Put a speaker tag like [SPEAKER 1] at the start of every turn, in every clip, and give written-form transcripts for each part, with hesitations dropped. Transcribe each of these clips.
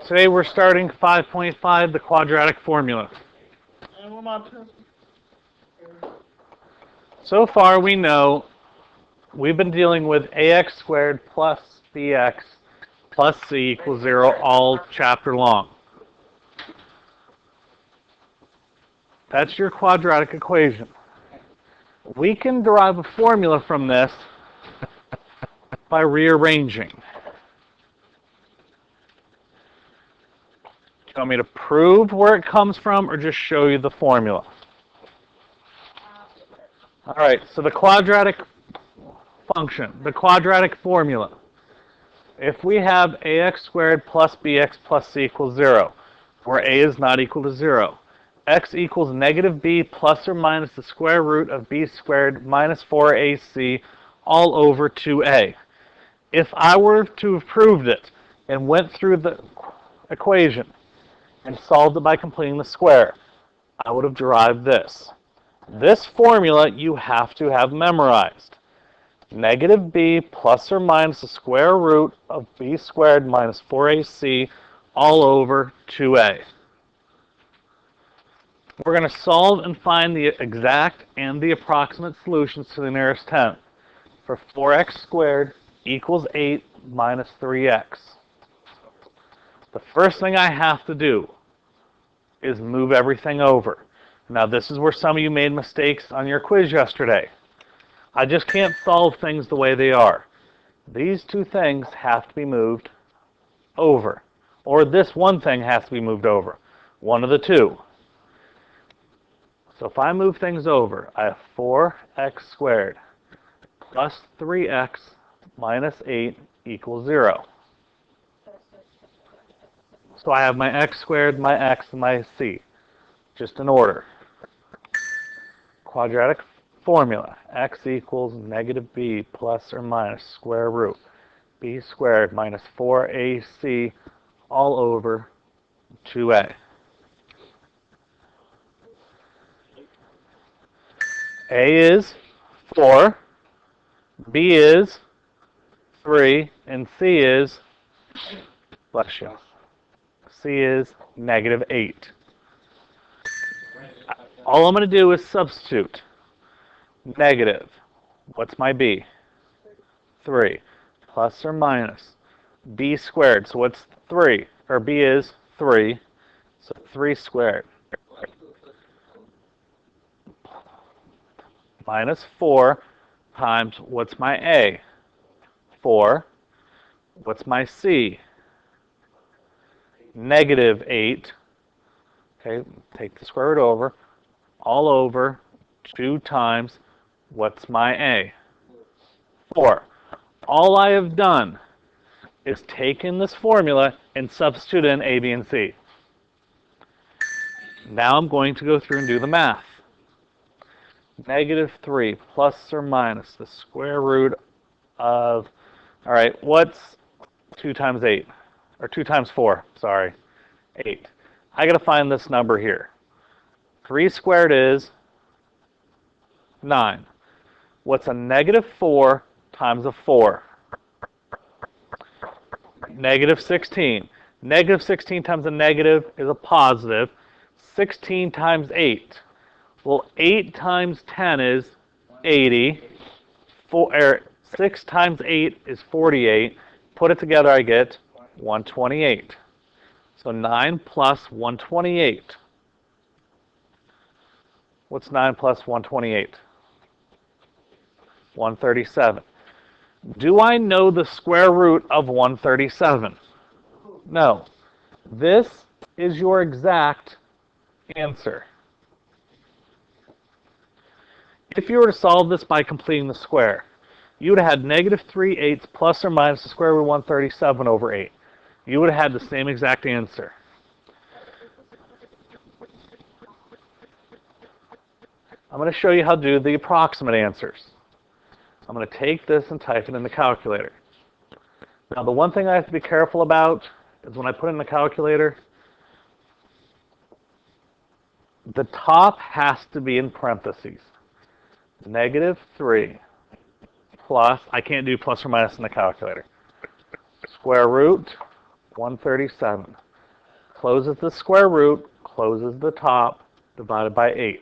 [SPEAKER 1] Today we're starting 5.5, the quadratic formula. So far we know we've been dealing with ax squared plus bx plus c equals 0 all chapter long. That's your quadratic equation. We can derive a formula from this by rearranging. Do you want me to prove where it comes from or just show you the formula? All right, so the quadratic function, the quadratic formula. If we have ax squared plus bx plus c equals 0, where a is not equal to 0, x equals negative b plus or minus the square root of b squared minus 4ac all over 2a. If I were to have proved it and went through the equation and solved it by completing the square, I would have derived this. This formula you have to have memorized. Negative b plus or minus the square root of b squared minus 4ac all over 2a. We're going to solve and find the exact and the approximate solutions to the nearest 10 for 4x squared equals 8 minus 3x. The first thing I have to do is move everything over. Now this is where some of you made mistakes on your quiz yesterday. I just can't solve things the way they are. These two things have to be moved over. Or this one thing has to be moved over. One of the two. So if I move things over, I have 4x squared plus 3x minus 8 equals 0. So I have my x squared, my x, and my c. Just in order. Quadratic formula. X equals negative b plus or minus square root b squared minus 4ac all over 2a. A is 4, b is 3, and c is, bless you, c is negative 8. All I'm going to do is substitute. Negative. What's my b? 3. Plus or minus b squared. So what's 3? Or b is 3. So 3 squared. Minus 4 times what's my a? 4. What's my c? Negative 8. Okay, take the square root over. All over 2 times what's my a? 4. All I have done is taken this formula and substitute in a, b, and c. Now I'm going to go through and do the math. Negative 3 plus or minus the square root of, all right, what's 2 times 8? Or 2 times 4, sorry, 8. I got to find this number here. 3 squared is 9. What's a negative 4 times a 4? Negative 16. Negative 16 times a negative is a positive. 16 times 8. Well, 8 times 10 is 80. 6 times 8 is 48. Put it together, I get 128. So 9 plus 128. What's 9 plus 128? 137. Do I know the square root of 137? No. This is your exact answer. If you were to solve this by completing the square, you would have had negative 3/8 plus or minus the square root of 137 over 8. You would have had the same exact answer. I'm going to show you how to do the approximate answers. I'm going to take this and type it in the calculator. Now, the one thing I have to be careful about is when I put it in the calculator, the top has to be in parentheses. Negative 3 plus, I can't do plus or minus in the calculator, square root 137 closes the square root, closes the top, divided by 8.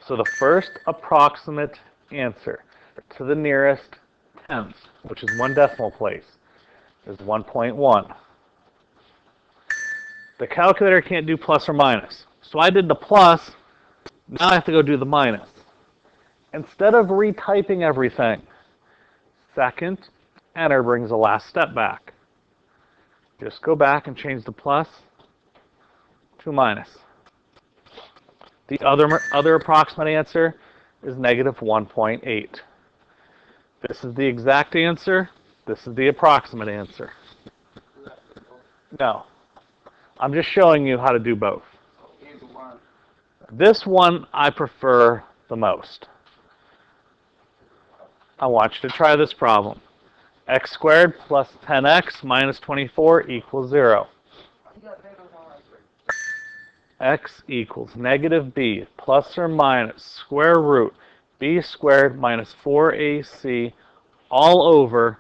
[SPEAKER 1] So the first approximate answer to the nearest tenth, which is 1 decimal place, is 1.1. The calculator can't do plus or minus. So I did the plus, now I have to go do the minus. Instead of retyping everything, second enter brings the last step back. Just go back and change the plus to minus. The other approximate answer is negative 1.8. This is the exact answer. This is the approximate answer. No. I'm just showing you how to do both. This one I prefer the most. I want you to try this problem. X squared plus 10x minus 24 equals 0. X equals negative b plus or minus square root b squared minus 4ac all over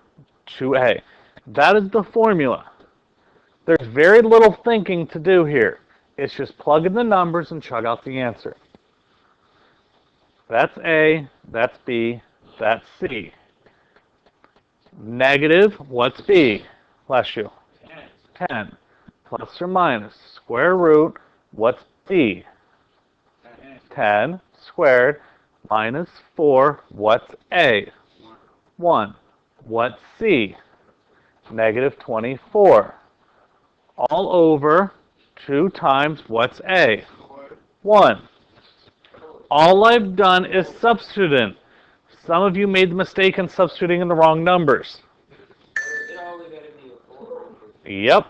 [SPEAKER 1] 2a. That is the formula. There's very little thinking to do here. It's just plug in the numbers and chug out the answer. That's a, that's b, that's c. Negative, what's b? Bless you. 10. Plus or minus square root, what's b? 10 squared minus 4, what's a? 1. What's c? Negative 24. All over 2 times what's a? 1. All I've done is substitute in. Some of you made the mistake in substituting in the wrong numbers. Yep.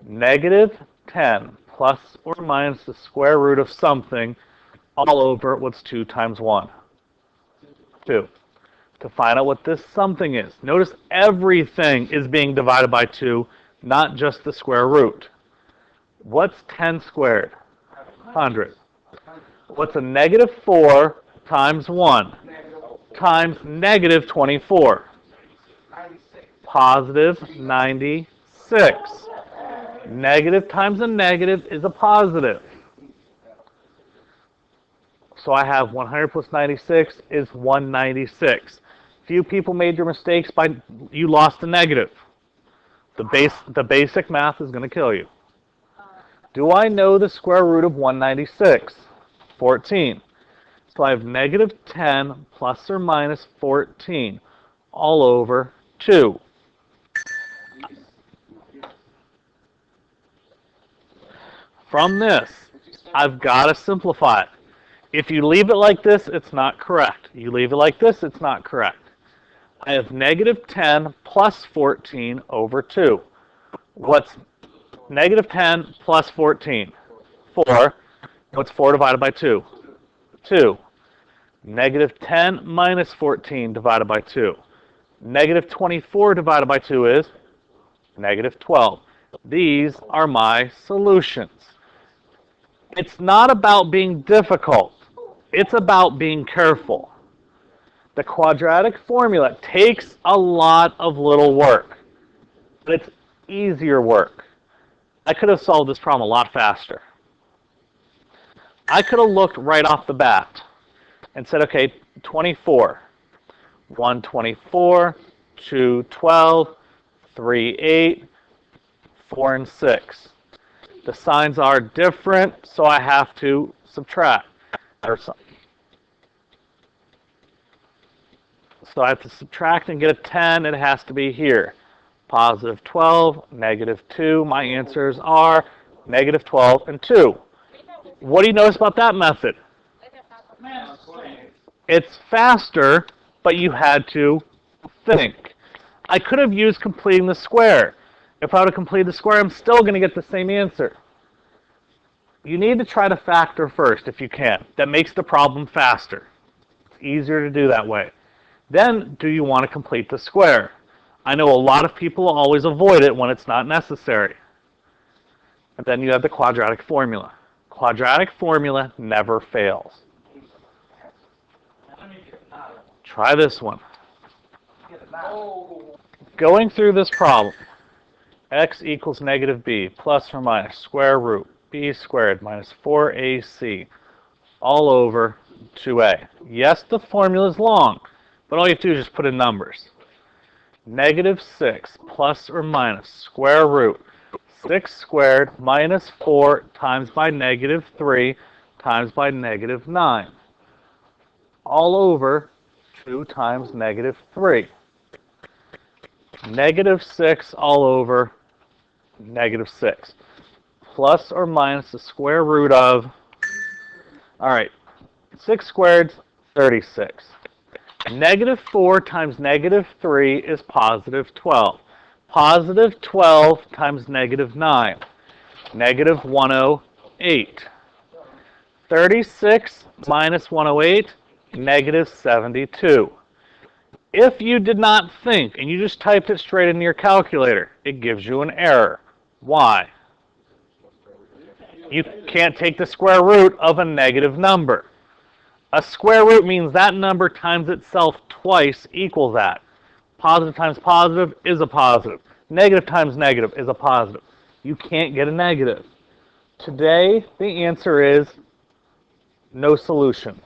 [SPEAKER 1] Negative 10 plus or minus the square root of something all over what's 2 times 1? 2. To find out what this something is. Notice everything is being divided by 2, not just the square root. What's 10 squared? 100. What's a negative 4 times 1? Times negative 24. Positive 96. Negative times a negative is a positive. So I have 100 plus 96 is 196. Few people made your mistakes by you lost a negative. The basic math is going to kill you. Do I know the square root of 196? 14. So I have negative 10 plus or minus 14 all over 2. From this, I've got to simplify it. If you leave it like this, it's not correct. You leave it like this, it's not correct. I have negative 10 plus 14 over 2. What's negative 10 plus 14? 4. What's 4 divided by 2? 2. Negative 10 minus 14 divided by 2. Negative 24 divided by 2 is negative 12. These are my solutions. It's not about being difficult. It's about being careful. The quadratic formula takes a lot of little work, but it's easier work. I could have solved this problem a lot faster. I could have looked right off the bat and said, okay, 24. 124, 2, 12, 3, 8, 4, and 6. The signs are different, so I have to subtract. So I have to subtract and get a 10. It has to be here. Positive 12, negative 2. My answers are negative 12 and 2. What do you notice about that method? It's faster, but you had to think. I could have used completing the square. If I would have completed the square, I'm still going to get the same answer. You need to try to factor first if you can. That makes the problem faster. It's easier to do that way. Then, do you want to complete the square? I know a lot of people always avoid it when it's not necessary. And then you have the quadratic formula. Quadratic formula never fails. Try this one. Going through this problem, x equals negative b plus or minus square root b squared minus 4ac all over 2a. Yes, the formula is long, but all you have to do is just put in numbers. Negative 6 plus or minus square root 6 squared minus 4 times by negative 3 times by negative 9 all over 2 times negative 3. Negative 6 all over negative 6 plus or minus the square root of, all right, 6 squared, 36. Negative 4 times negative 3 is positive 12. Positive 12 times negative 9, negative 108. 36 minus 108, negative 72. If you did not think and you just typed it straight into your calculator, it gives you an error. Why? You can't take the square root of a negative number. A square root means that number times itself twice equals that. Positive times positive is a positive. Negative times negative is a positive. You can't get a negative. Today, the answer is no solution.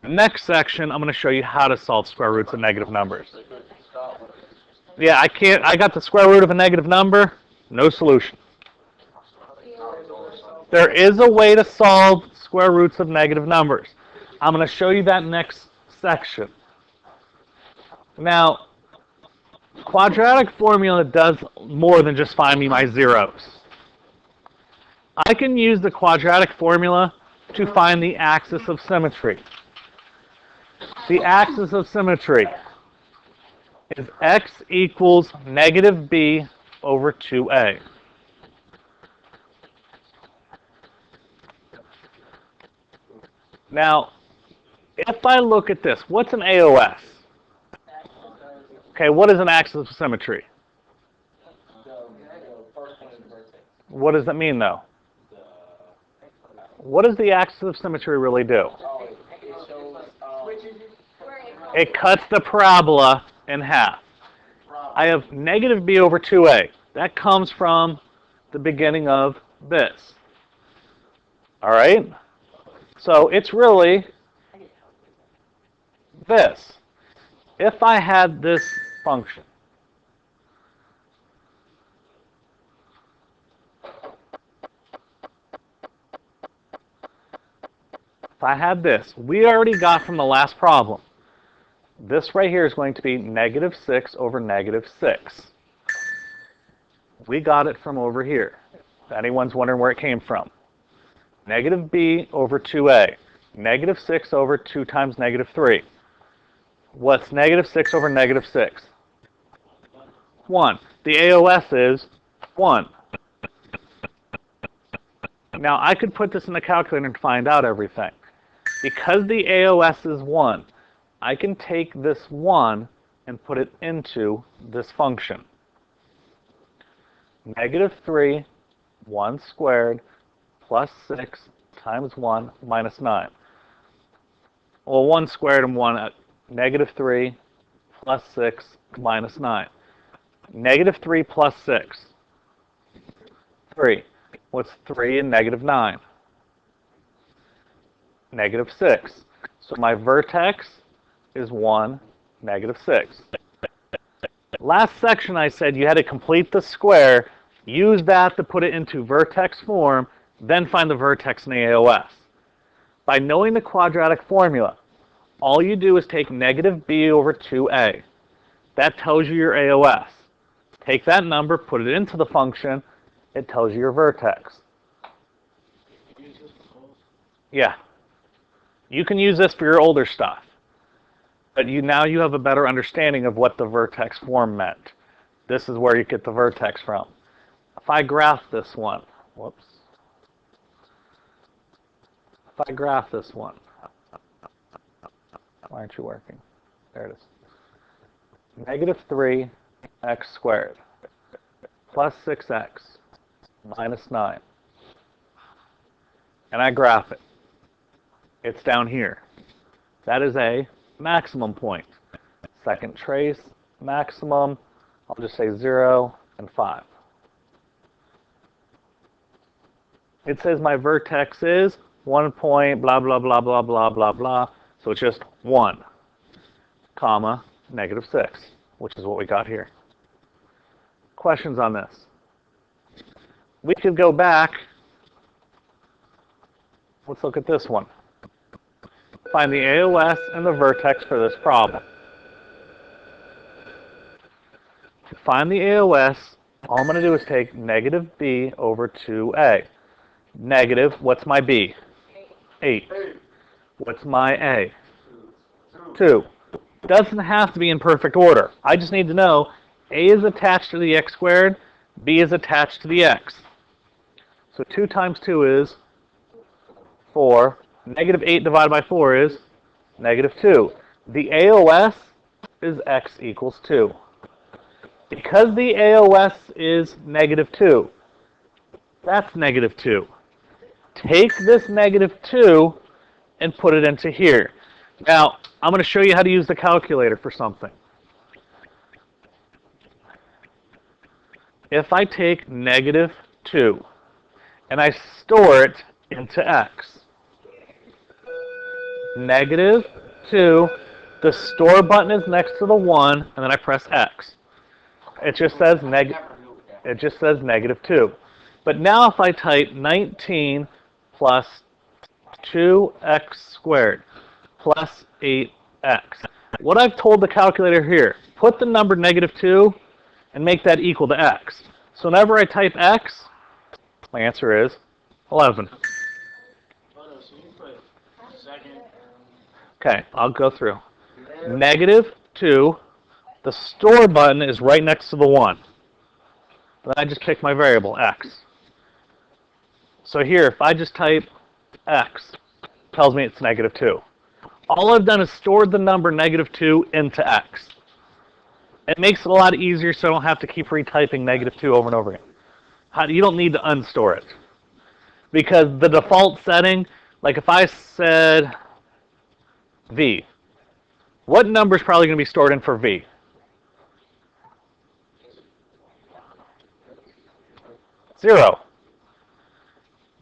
[SPEAKER 1] Next section, I'm going to show you how to solve square roots of negative numbers. Yeah, I got the square root of a negative number, no solution. There is a way to solve square roots of negative numbers. I'm going to show you that next section. Now, quadratic formula does more than just find me my zeros. I can use the quadratic formula to find the axis of symmetry. The axis of symmetry is x equals negative b over 2a. Now, if I look at this, what's an AOS? Okay, what is an axis of symmetry? What does that mean, though? What does the axis of symmetry really do? It cuts the parabola in half. I have negative b over 2a. That comes from the beginning of this. All right? So it's really this. If I had this function, if I had this, we already got from the last problem. This right here is going to be negative 6 over negative 6. We got it from over here. If anyone's wondering where it came from. Negative b over 2a. Negative 6 over 2 times negative 3. What's negative 6 over negative 6? 1. The AOS is 1. Now, I could put this in the calculator and find out everything. Because the AOS is 1, I can take this 1 and put it into this function. Negative 3, 1 squared, plus 6 times 1 minus 9. Well, 1 squared and 1, negative 3 plus 6 minus 9. Negative 3 plus 6. 3. What's 3 and negative 9? Negative 6. So my vertex is 1, negative 6. Last section I said you had to complete the square, use that to put it into vertex form, then find the vertex in the AOS. By knowing the quadratic formula, all you do is take negative b over 2a. That tells you your AOS. Take that number, put it into the function, it tells you your vertex. Yeah. You can use this for your older stuff. But now you have a better understanding of what the vertex form meant. This is where you get the vertex from. If I graph this one, whoops. If I graph this one, why aren't you working? There it is. Negative 3x squared plus 6x minus 9. And I graph it. It's down here. That is a maximum point. Second trace, maximum, I'll just say 0, and 5. It says my vertex is 1 point, blah, blah, blah, blah, blah, blah, blah. So it's just 1, comma, negative 6, which is what we got here. Questions on this? We could go back. Let's look at this one. Find the AOS and the vertex for this problem. To find the AOS, all I'm going to do is take negative b over 2a. Negative, what's my b? 8. What's my a? 2. Doesn't have to be in perfect order. I just need to know a is attached to the x squared, b is attached to the x. So 2 times 2 is 4. Negative 8 divided by 4 is negative 2. The AOS is x equals 2. Because the AOS is negative 2, that's negative 2. Take this negative 2 and put it into here. Now, I'm going to show you how to use the calculator for something. If I take negative 2 and I store it into x, negative 2, the store button is next to the 1, and then I press x. It just says negative 2. But now if I type 19 plus 2x squared plus 8x, what I've told the calculator here, put the number negative 2 and make that equal to x. So whenever I type x, my answer is 11. Okay, I'll go through. Negative 2, the store button is right next to the 1. Then I just pick my variable, x. So here, if I just type x, it tells me it's negative 2. All I've done is stored the number negative 2 into x. It makes it a lot easier so I don't have to keep retyping negative 2 over and over again. You don't need to unstore it. Because the default setting, like if I said v, what number is probably going to be stored in for v? 0.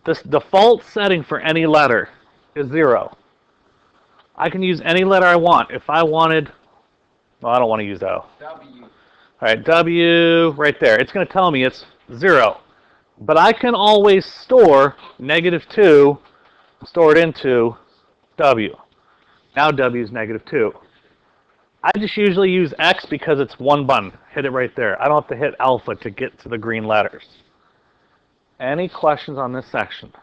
[SPEAKER 1] This default setting for any letter is 0. I can use any letter I want. If I wanted, well, I don't want to use O. W. All right, W right there. It's going to tell me it's 0. But I can always store negative 2 stored into W. Now W is negative 2. I just usually use X because it's one button. Hit it right there. I don't have to hit alpha to get to the green letters. Any questions on this section?